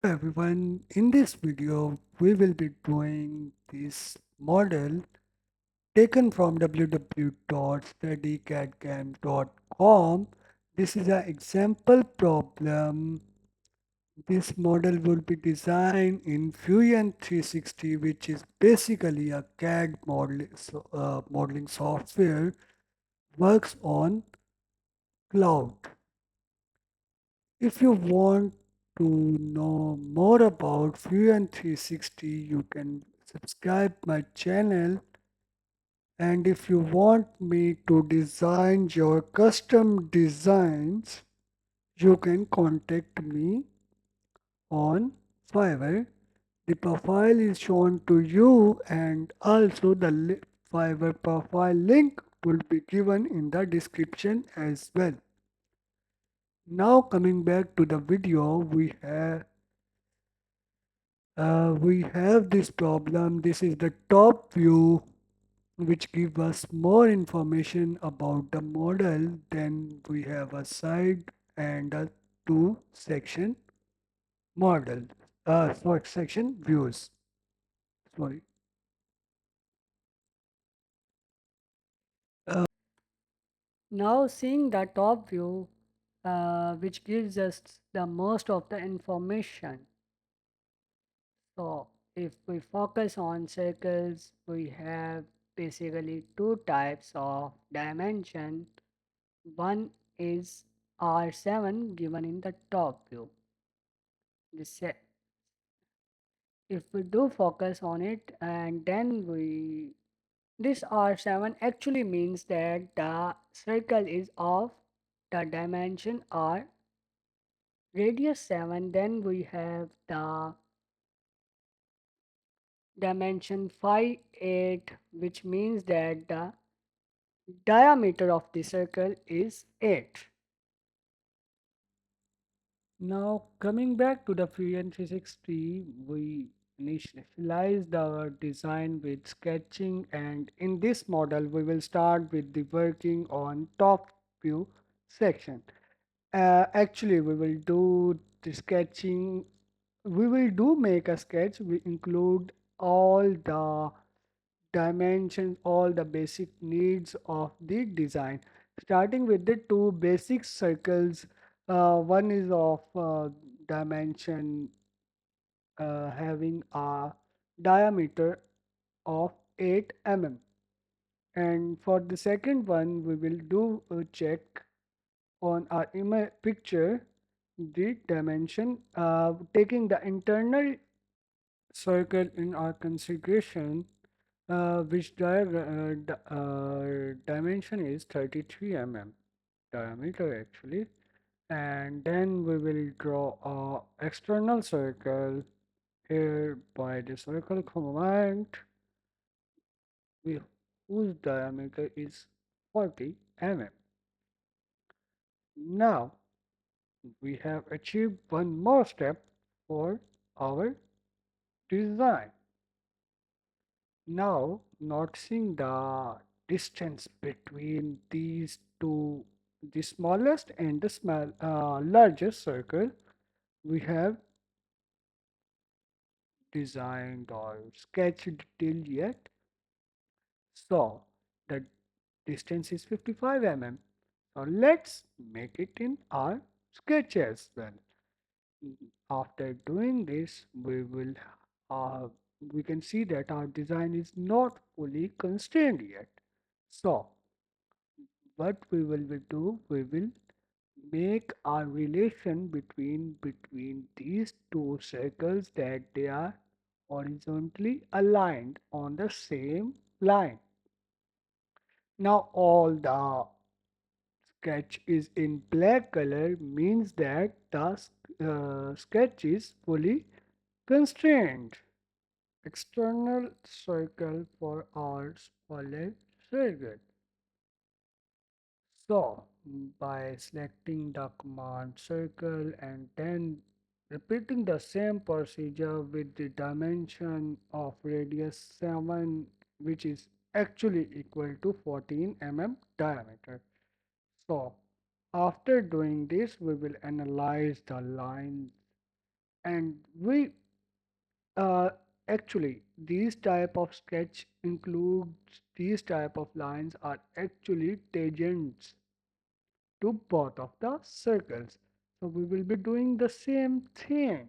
Everyone, in this video we will be doing this model taken from www.studycadcam.com. This is an example problem. This model will be designed in Fusion 360, which is basically a CAD modeling software, works on cloud. If you want to know more about Fusion 360, you can subscribe my channel. And if you want me to design your custom designs, you can contact me on Fiverr. The profile is shown to you, and also the Fiverr profile link will be given in the description as well. Now coming back to the video, we have this problem. This is the top view, which gives us more information about the model. Then we have a side and a two section model. Sorry, section views. Sorry. Uh, Now seeing the top view, which gives us the most of the information. So if we focus on circles, we have basically two types of dimension. One is R7 given in the top view. This, if we do focus on it and then this R7 actually means that the circle is of the dimension R radius 7, then we have the dimension phi 8, which means that the diameter of the circle is 8. Now coming back to the Fusion 360, we initialized our design with sketching, and in this model we will start with the working on top view section. Actually, we will do the sketching. We will do make a sketch. We include all the dimensions, all the basic needs of the design. Starting with the two basic circles. One is of dimension having a diameter of 8 mm. And for the second one, we will do a check on our image picture the dimension, taking the internal circle in our configuration, which dimension is 33 mm diameter actually. And then we will draw a external circle here by the circle command, we, whose diameter is 40 mm. Now we have achieved one more step for our design. Now, noticing the distance between these two, the smallest and the largest circle, we have designed or sketched till yet. So, the distance is 55 mm. So, let's make it in our sketch as well. After doing this, uh, we can see that our design is not fully constrained yet. So, what we will do, we will make a relation between these two circles that they are horizontally aligned on the same line. Now all the sketch is in black color means that the sketch is fully constrained. External circle for our smaller circle. So, by selecting the command circle and then repeating the same procedure with the dimension of radius 7, which is actually equal to 14 mm diameter. So, after doing this, we will analyze the lines And we uh, actually these type of sketch includes these type of lines are actually tangents to both of the circles. So we will be doing the same thing.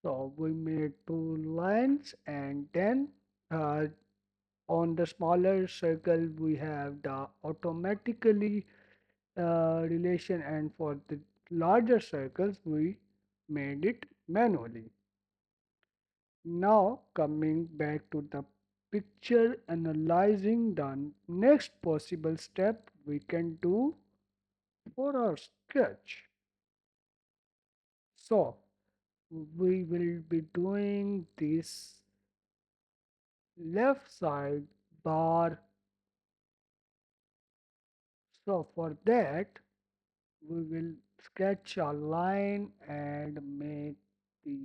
So we made two lines and then uh, on the smaller circle we have the automatically relation, and for the larger circles we made it manually. Now coming back to the picture, analyzing the next possible step we can do for our sketch. So we will be doing this left side bar. So for that we will sketch a line and make the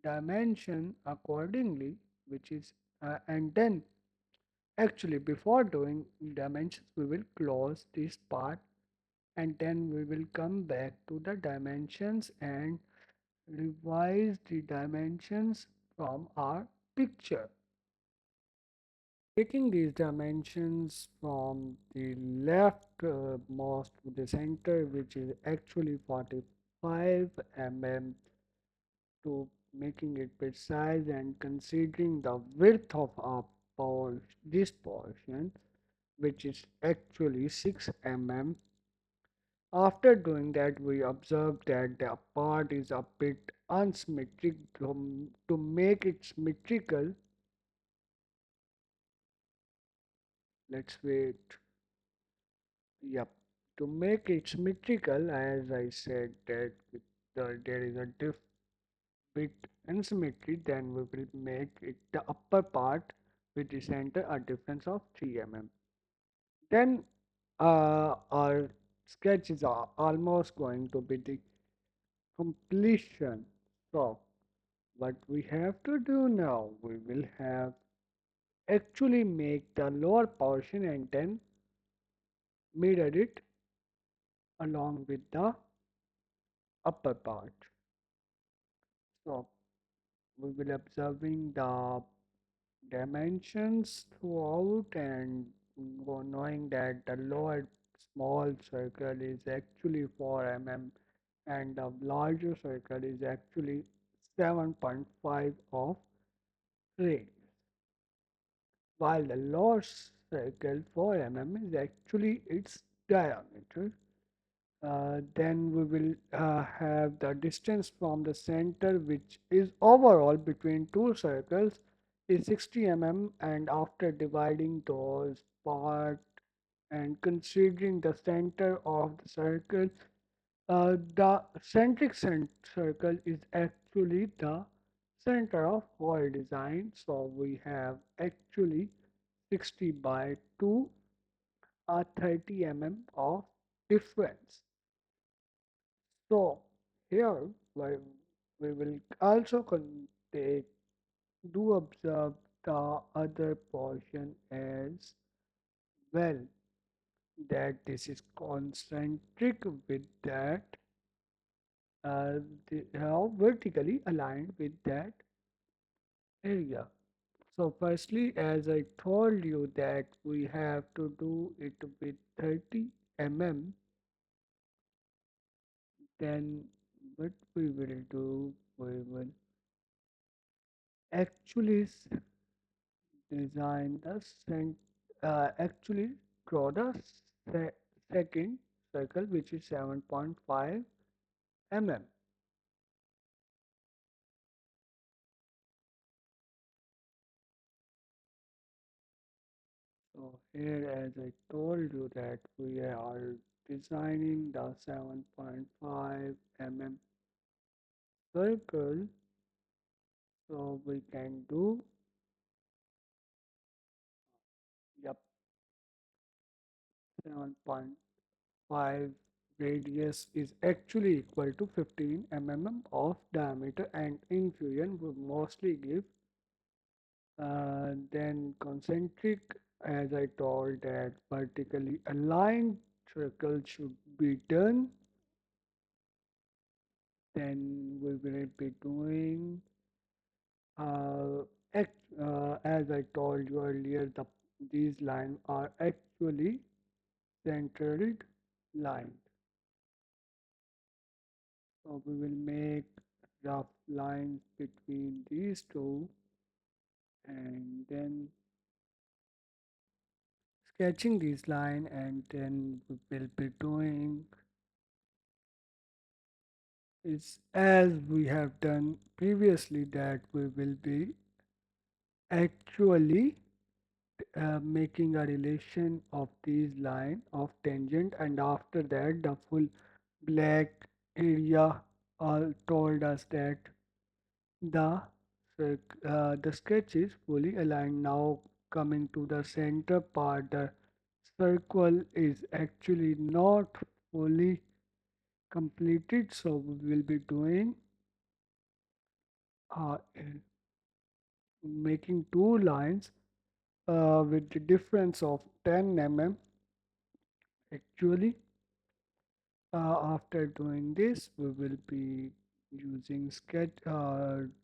dimension accordingly, which is and then actually before doing dimensions we will close this part, and then we will come back to the dimensions and revise the dimensions from our picture. Taking these dimensions from the left most to the center, which is actually 45 mm, to making it precise and considering the width of our this portion, which is actually 6 mm. After doing that, we observe that the part is a bit unsymmetric. To make it symmetrical, let's wait. Yep. To make it symmetrical, as I said that there is a bit asymmetry, then we will make it the upper part with the center a difference of 3 mm. Then our sketch is almost going to be the completion. So what we have to do now, we will have actually make the lower portion and then mirror it along with the upper part. So we will observing the dimensions throughout and knowing that the lower small circle is actually 4 mm and the larger circle is actually 7.5 of radius, while the lower circle 4 mm is actually its diameter. Then we will have the distance from the center, which is overall between two circles is 60 mm, and after dividing those part and considering the center of the circle, the centric circle is actually the center of whole design. So we have actually 60 by 2 or 30 mm of difference. So here we will also take do observe the other portion as well, that this is concentric with that how vertically aligned with that area. So firstly, as I told you that we have to do it with 30 mm, then what we will do, we will actually design the actually draw the se second circle, which is 7.5 mm. So here, as I told you that we are designing the 7.5 mm circle, so we can do, yep, 7.5 radius is actually equal to 15 mm of diameter, and in Fusion we mostly give then concentric, as I told, that vertically aligned circle should be done Then we will be doing uh, as I told you earlier, these lines are actually centered lines. So we will make rough lines between these two, and then sketching these line, and then we will be doing is as we have done previously, that we will be actually making a relation of these line of tangent, and after that the full black area all told us that the the sketch is fully aligned. Now coming to the center part, the circle is actually not fully completed, so we will be doing uh, making two lines with the difference of 10 mm. Actually, after doing this, we will be using sketch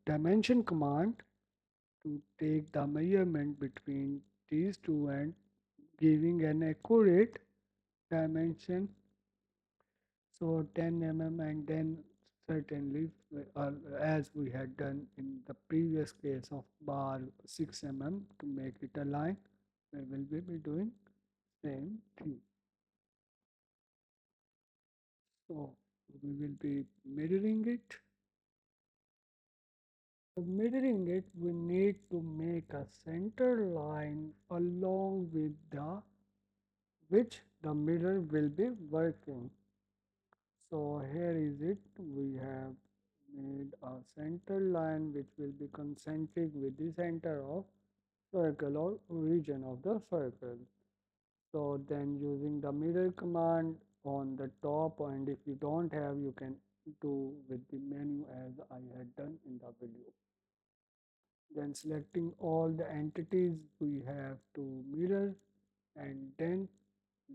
dimension command to take the measurement between these two and giving an accurate dimension. So 10 mm, and then certainly as we had done in the previous case of bar 6 mm to make it align, we will be doing same thing. So we will be mirroring it. For mirroring it, we need to make a center line along with the which the mirror will be working. So here is it. We have made a center line which will be concentric with the center of circle or region of the circle. So then using the mirror command on the top, and if you don't have, you can do with the menu as I had done in the video. Then selecting all the entities we have to mirror, and then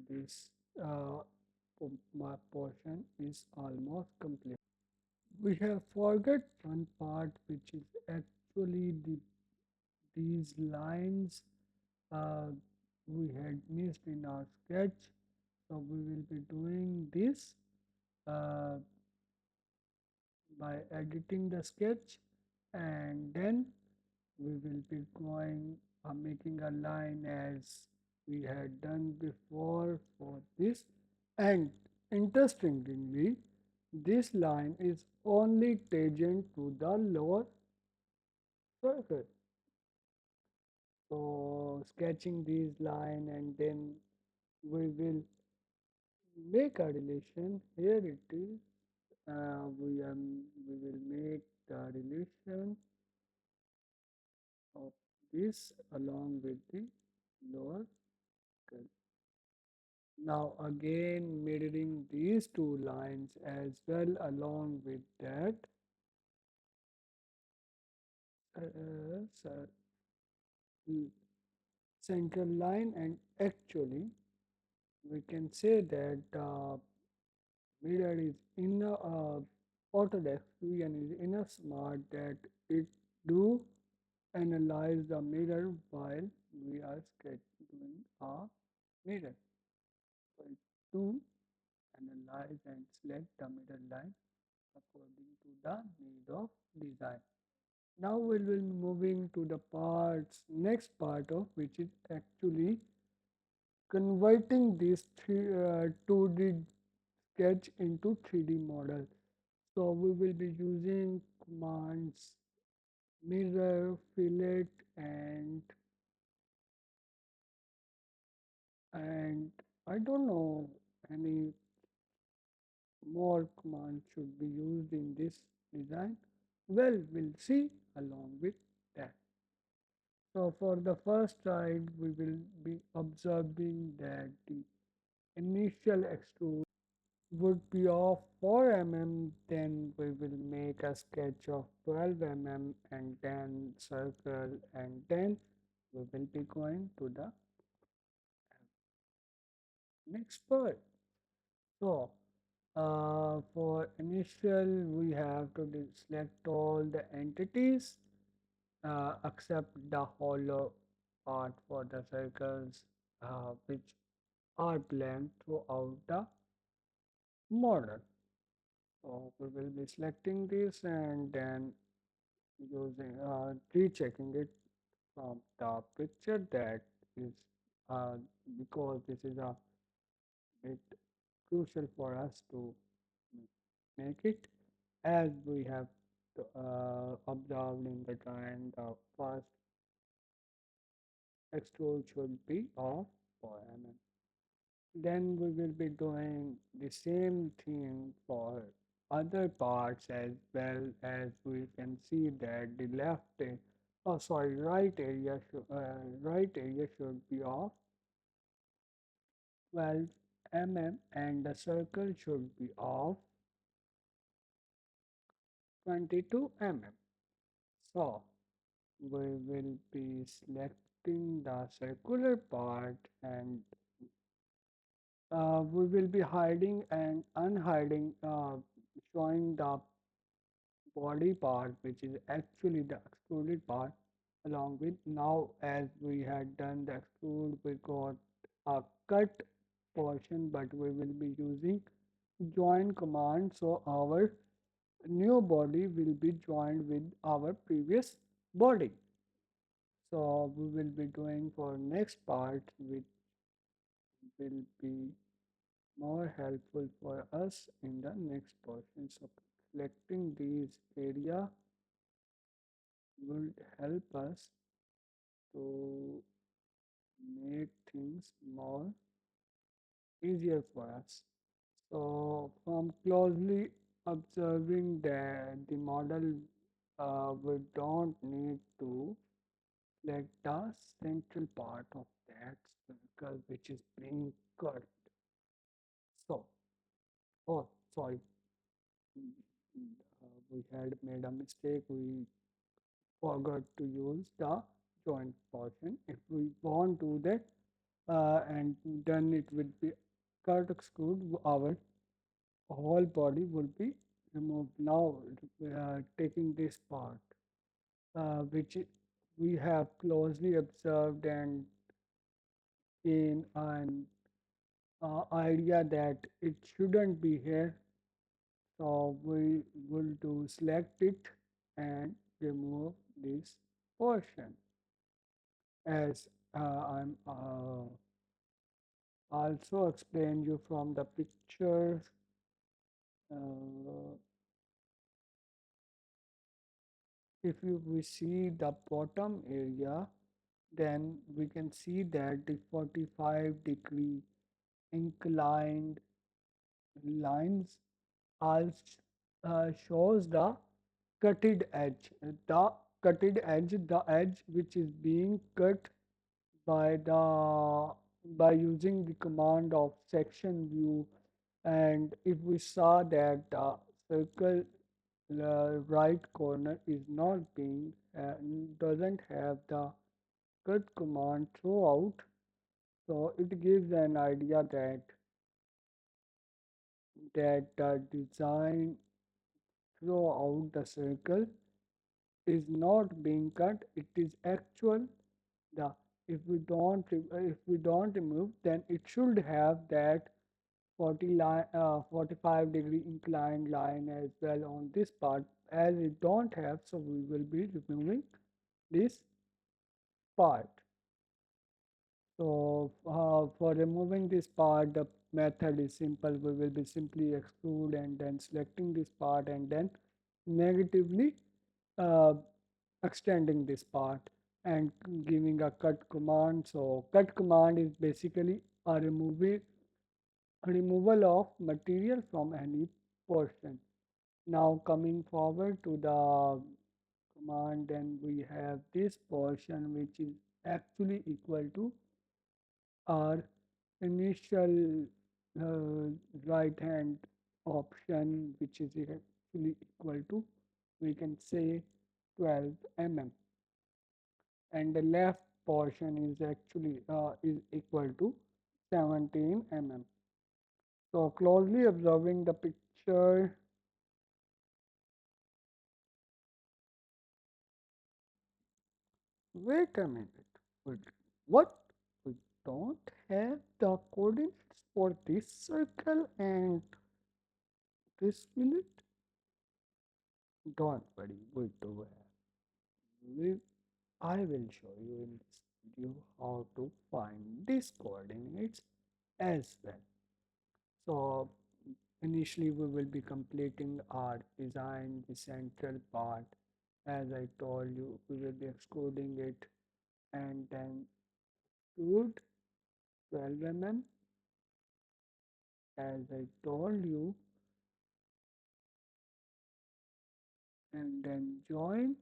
this my portion is almost complete. We have forgot one part, which is actually these lines uh, we had missed in our sketch. So we will be doing this uh, by editing the sketch, and then we will be going making a line as we had done before for this. And interestingly, this line is only tangent to the lower circle. So sketching these line, and then we will make a relation. Here it is. We will make the relation of this along with the lower circle. Now again mirroring these two lines as well along with that uh, central line, and actually we can say that mirror is in Autodesk Fusion is enough smart that it do analyze the mirror while we are doing a mirror. So it do analyze and select the mirror line according to the need of design. Now we will be moving to the next part of which is actually converting this 2D sketch into 3D model. So we will be using commands mirror, fillet, and I don't know any more commands should be used in this design. Well, we'll see along with that. So for the first slide, we will be observing that the initial extrude would be of 4 mm, then we will make a sketch of 12 mm, and then circle, and then we will be going to the next part. So For initial, we have to select all the entities except the hollow part for the circles which are blank throughout the model. So we will be selecting this and then using rechecking it from the picture that is uh, because this is a bit crucial for us to make it as we have observed in the drawing. The first extrude should be of 4 mm. Then we will be doing the same thing for other parts as well. As we can see that the oh sorry, right area should be of 12 mm and the circle should be of 22 mm. So we will be selecting the circular part and we will be hiding and unhiding, showing the body part, which is actually the extruded part, along with now as we had done the extrude, we got a cut portion, but we will be using join command. So our new body will be joined with our previous body. So we will be doing for next part, which will be more helpful for us in the next portion. So selecting these area would help us to make things more easier for us. So from closely observing the model, we don't need to select the central part of that circle which is being cut. So, oh, sorry, we had made a mistake. We forgot to use the joint portion. If we want to do that, and then it would be cut extrude, our whole body would be removed. Now, taking this part, which we have closely observed and in an idea that it shouldn't be here. So we will do select it and remove this portion as I'm also explain you from the picture. Uh, if we see the bottom area, then we can see that the 45-degree inclined lines also shows the cutted edge. The cutted edge, the edge which is being cut by the by using the command of section view, and if we saw that the circle right corner is not being doesn't have the cut command throughout, so it gives an idea that the design throughout the circle is not being cut. It is actual the if we don't remove, then it should have that 45-degree inclined line as well on this part. As it don't have, so we will be removing this part. So for removing this part, the method is simple. We will be simply exclude and then selecting this part and then negatively uh, extending this part and giving a cut command. So cut command is basically a removal of material from any portion. Now coming forward to the command, then we have this portion which is actually equal to our initial uh, right hand option, which is actually equal to, we can say, 12 mm, and the left portion is actually is equal to 17 mm. So closely observing the picture. Wait a minute. Wait, what? We don't have the coordinates for this circle and this fillet? Don't worry, we do have. We, I will show you in this video how to find these coordinates as well. So initially we will be completing our design, the central part. As I told you, we will be excluding it and then extrude 12 mm. As I told you, and then join.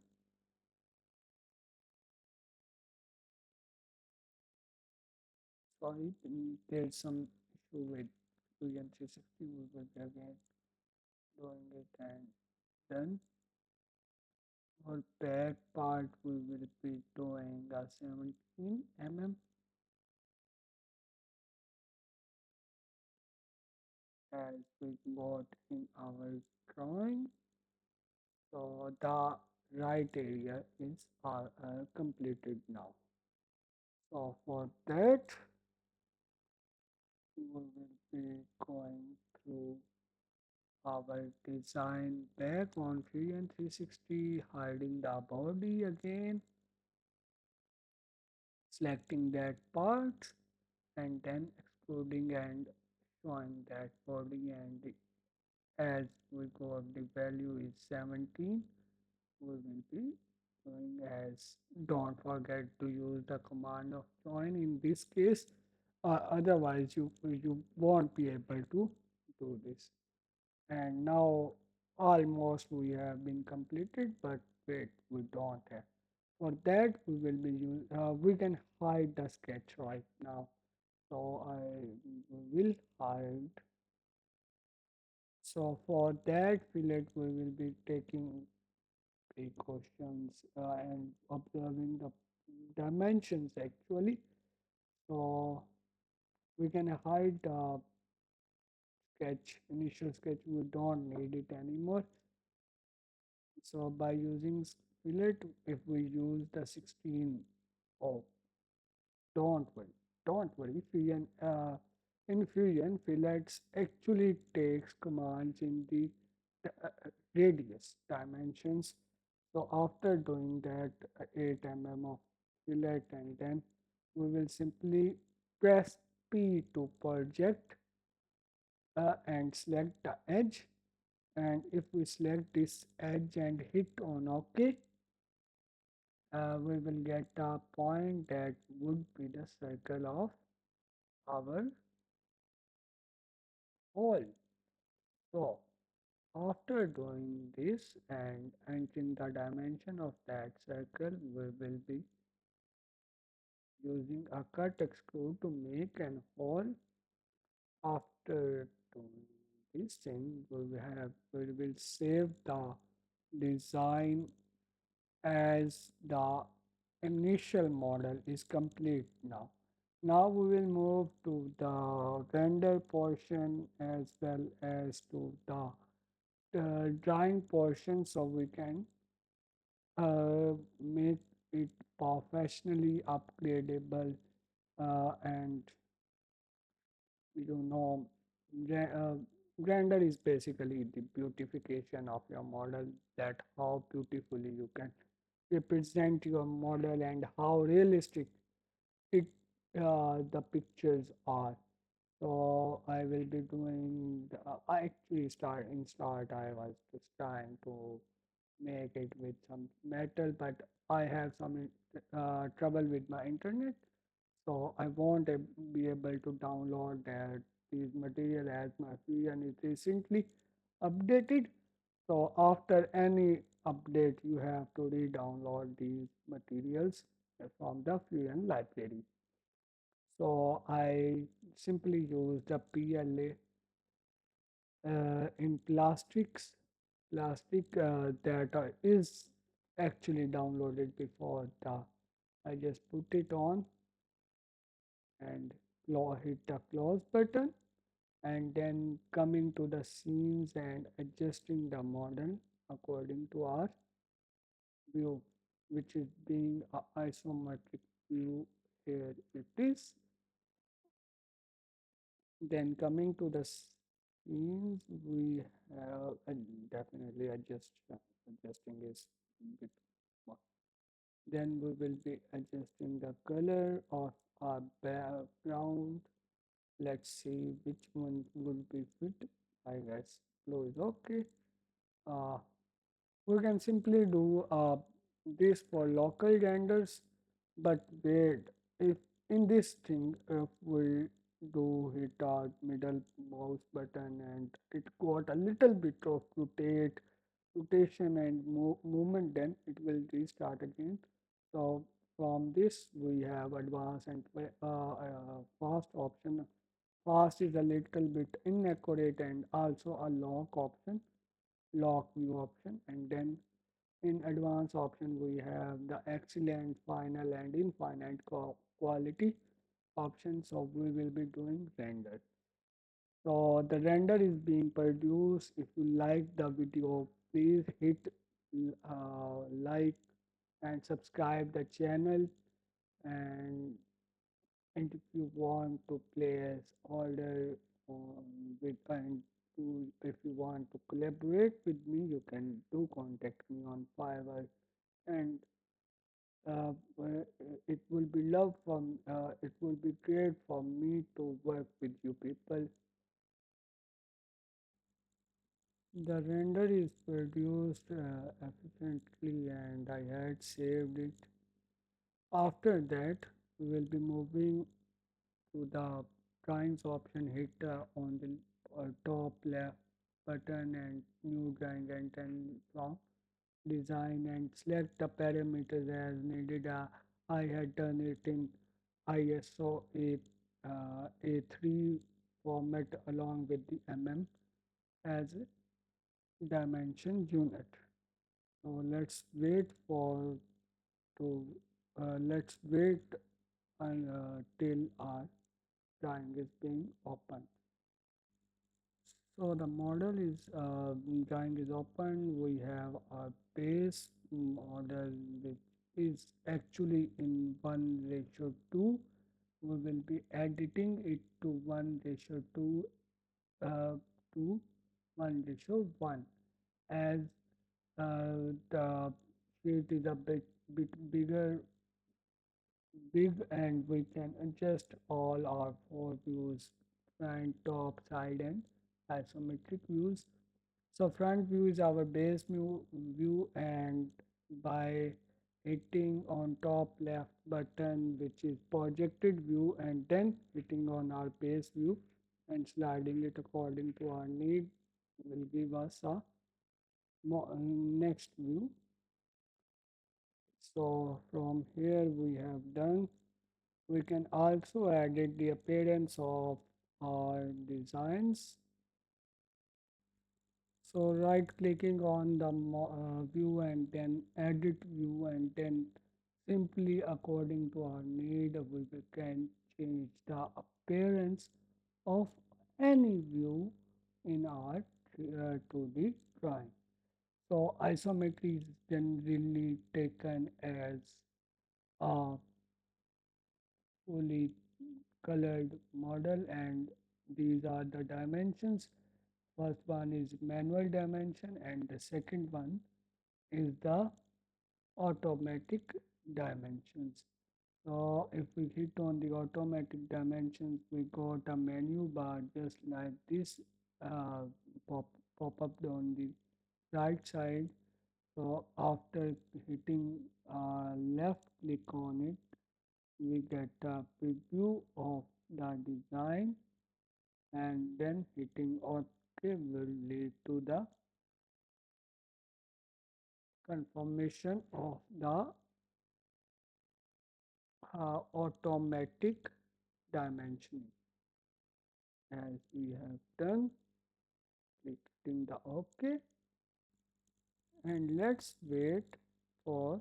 Sorry, there's some issue with Fusion 360. We will be again doing it and done. For back part, we will be doing a 17 mm as we got in our drawing. So the right area is completed now. So for that, we will be going through our design back on Fusion 360, hiding the body again, selecting that part, and then exploding and showing that body. And as we got the value is 17, we will be doing as, don't forget to use the command of join in this case, otherwise you won't be able to do this. And now almost we have been completed, but wait, we don't have. For that we will be we can hide the sketch right now. So I will hide. So for that fillet we will be taking precautions and observing the dimensions actually. So we can hide the sketch, initial sketch, we don't need it anymore. So by using fillet, if we use the 16, oh, don't worry, don't worry. In Fusion, fillets actually takes commands in the radius dimensions. So after doing that 8 mm of fillet, and then we will simply press P to project and select the edge. And if we select this edge and hit on OK, we will get a point that would be the circle of our hole. So after doing this and entering the dimension of that circle, we will be using a cut extrude to make an hole. After doing this thing, we will save the design as the initial model is complete now. Now we will move to the render portion as well as to the drawing portion, so we can make it professionally upgradable, and you know re- uh, render is basically the beautification of your model, that how beautifully you can represent your model and how realistic it the pictures are. So I will be doing I actually start I was just trying to make it with some metal, but I have some trouble with my internet, so I won't be able to download that these material as my Fusion is recently updated. So after any update, you have to re-download these materials from the Fusion library. So I simply use the PLA in plastic that is actually downloaded before the. I just put it on and hit the close button, and then coming to the scenes and adjusting the model according to our view, which is being a isometric view. Here it is. Then coming to the scenes, we have definitely adjusting is bit more. Then we will be adjusting the color of our background. Let's see which one will be fit. I guess blue is okay. Uh, we can simply do this for local renders, but wait, if in this thing, if we do hit our middle mouse button and it got a little bit of rotation and movement, then it will restart again. So from this we have advanced and fast option. Fast is a little bit inaccurate and also a lock view option, and then in advanced option we have the excellent, final and infinite quality option. So we will be doing render. So the render is being produced. If you like the video, please hit like and subscribe the channel, and and if you want to place order with and if you want to collaborate with me, you can do contact me on Fiverr, and it will be it will be great for me to work with you people. The render is produced efficiently and I had saved it. After that, we will be moving to the drawings option. Hit on the top left button and new drawing, and then from design and select the parameters as needed. I had done it in ISO A3 format along with the as a dimension unit. So to let's wait till our drawing is being open. So the model is drawing is open. We have our base model which is actually in 1:2. We will be editing it to 1:2 to 1:1, as the sheet is a bit big, and we can adjust all our four views: front, top, side, and isometric views. So front view is our base view, and by hitting on top left button, which is projected view, and then hitting on our base view and sliding it according to our need, will give us a next view. So from here we have done. We can also edit the appearance of our designs. So right clicking on the view and then edit view, and then simply according to our need we can change the appearance of any view in our 2D drawing. So isometry is generally taken as a fully colored model, and these are the dimensions. First one is manual dimension, and the second one is the automatic dimensions. So if we hit on the automatic dimensions, we got a menu bar just like this, uh, pop up on the right side. So after hitting left click on it, we get a preview of the design, and then hitting OK will lead to the confirmation of the automatic dimensioning. As we have done, clicking the OK, and let's wait for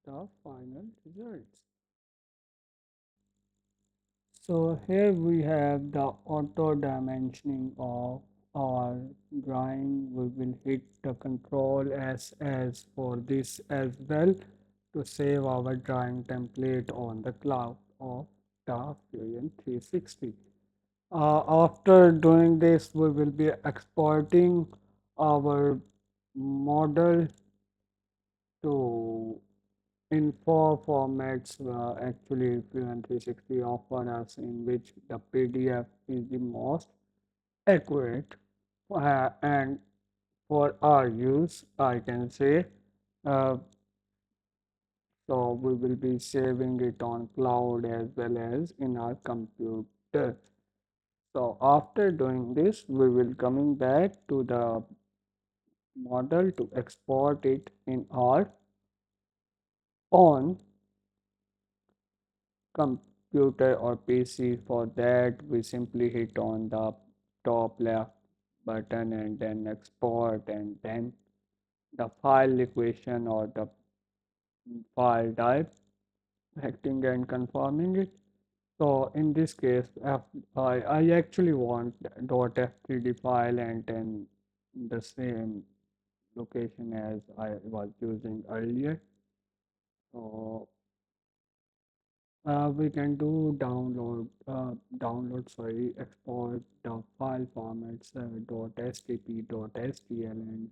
the final results. So here we have the auto dimensioning of our drawing. We will hit the control S for this as well to save our drawing template on the cloud of the Fusion 360. After doing this, we will be exporting our model to in four formats. Actually, Fusion 360 offer us in which the PDF is the most accurate, and for our use, I can say. Uh, so we will be saving it on cloud as well as in our computer. So after doing this, we will coming back to the model to export it in our own computer or PC. For that, we simply hit on the top left button and then export, and then the file equation or the file type, acting and confirming it. So in this case, I actually want .f3d file and then the same location as I was using earlier. So we can do download, export the file formats .stp, .stl, and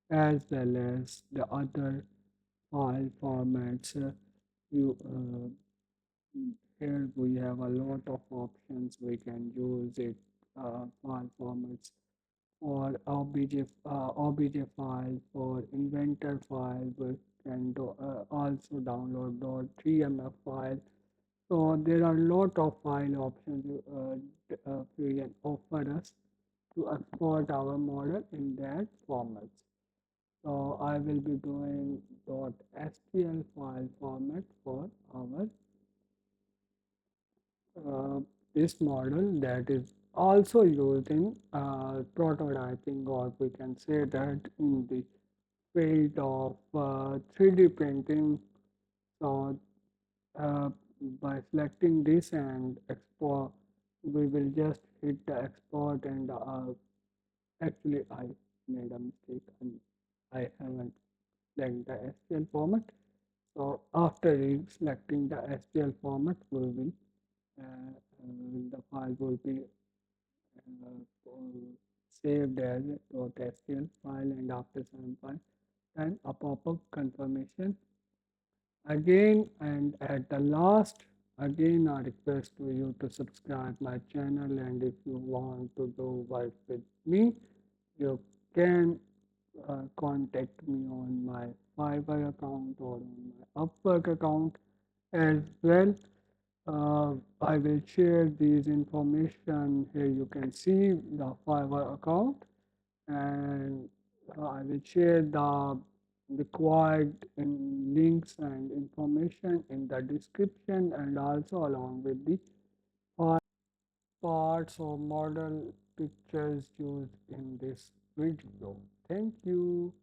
as well as the other file formats. You Here we have a lot of options. We can use it file formats or obj file for inventor file. We can also download .3mf file. So there are a lot of file options Fusion offer us to export our model in that format. So I will be doing .stl file format for our uh, this model that is also used in prototyping, or we can say that in the field of 3D printing. So uh, by selecting this and export, we will just hit the export, and actually I made a mistake and I haven't selected the STL format. So after selecting the STL format, we will the file will be saved as .stl file, and after some time a pop-up confirmation again, and at the last, again a request to you to subscribe my channel, and if you want to do work with me, you can contact me on my Fiverr account or on my Upwork account as well. I will share these information here. You can see the Fiverr account, and I will share the required links and information in the description, and also along with the parts or model pictures used in this video. Thank you.